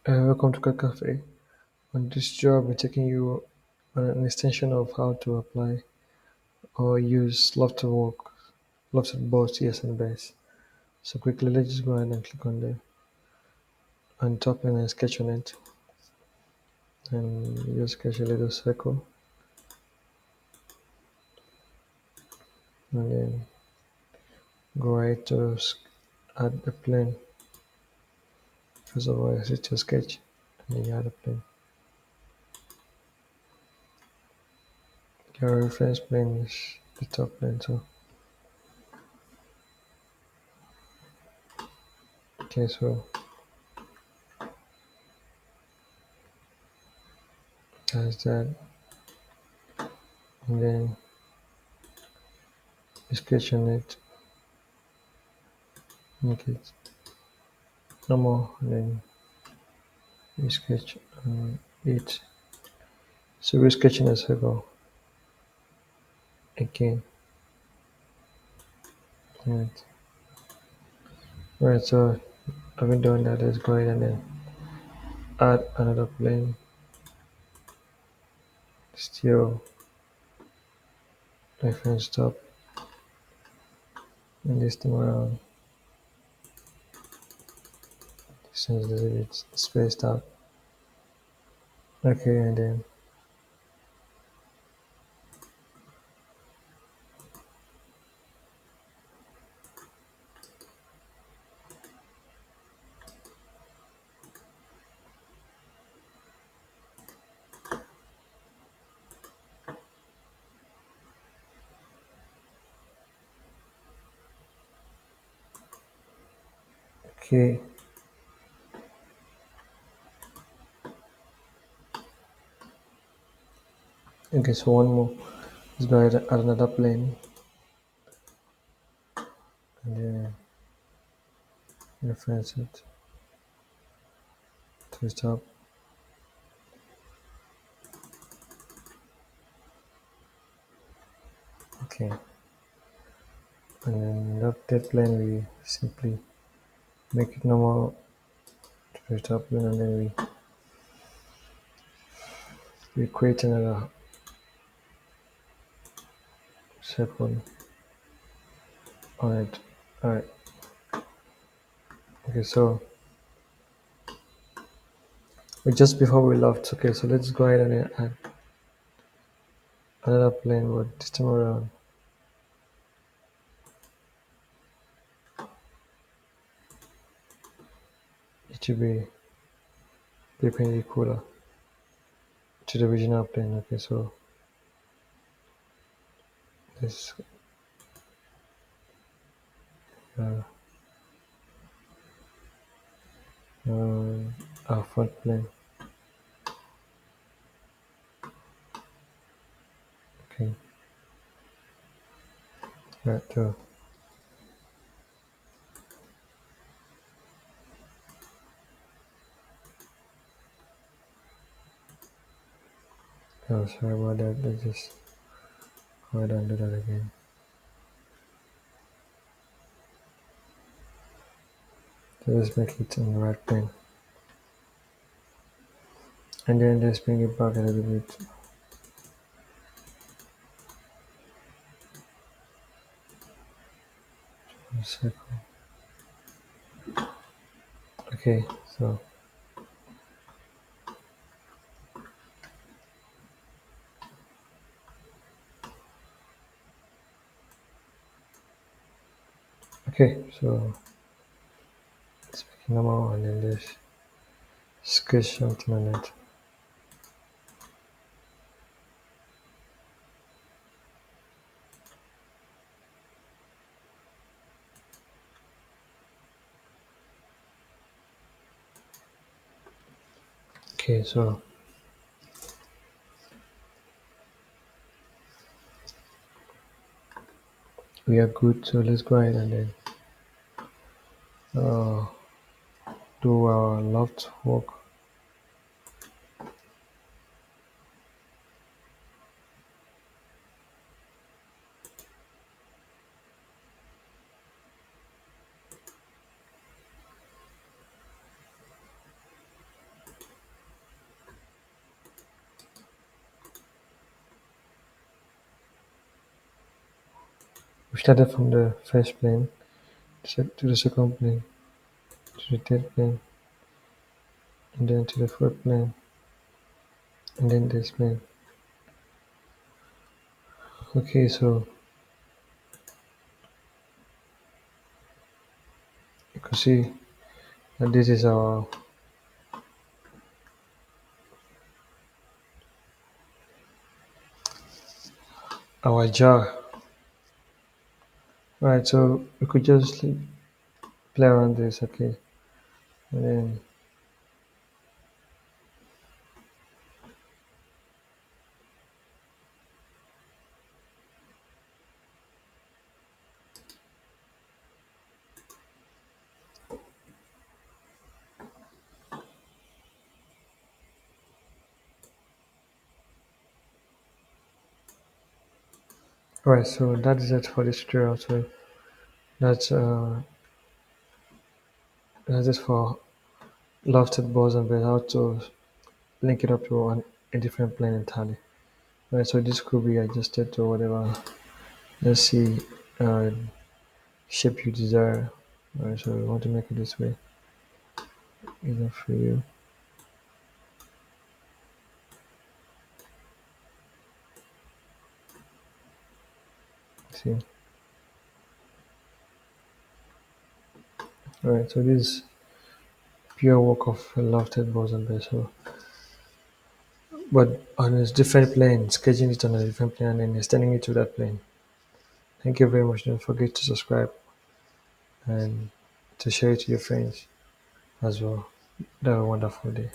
Welcome to Cad-Cafe. On this job, we're taking you on an extension of how to apply or use Lofted work, Lofted both yes and base. So quickly, let's just go ahead and click on the on top and then sketch on it, and just sketch a little circle, and then go right to add the plane. First of all, exit your sketch, and then you add a plane. Your reference plane is the top plane, so okay, so that's that, and then you sketch on it, make it normal, and then you sketch on it. So we're sketching a circle again. Right. Right, so having done that, let's go ahead and then add another plane. Still reference top, and this time around since there's a bit spaced out. Okay, and then okay, okay, so one more. Let's go ahead and add another plane, and then reference it to the top. Okay, and then that plane we simply make it normal to the top plane, and then we create another circle on it. Alright, okay, so just before we left, okay, so let's go ahead and add another plane, but this time around it should be perpendicular to the original plane. Okay, so this uh, our front plane. Okay, right, so oh, sorry about that. Let's just go ahead and do that again. So let's make it in the right plane, and then just bring it back a little bit. A circle. Okay, so okay, so let's make it normal, and then just sketch something on it. Okay, so we are good. So let's go ahead and then uh, do our loft work. We started from the first plane to the second plane, to the third plane, and then to the fourth plane, and then this plane. Okay, so you can see that this is our jar. Right, so we could just play around this, okay, and then right. So that is it for this tutorial. So that's uh that's it for lofted balls and beds, how to link it up to a different plane entirely. Right, so this could be adjusted to whatever. Let's see, uh, shape you desire. Alright, so we want to make it this way, easier for you. See, alright, so this is pure work of lofted balls and beds. So, but on a different plane, sketching it on a different plane and then extending it to that plane. Thank you very much. Don't forget to subscribe and to share it to your friends as well. Have a wonderful day.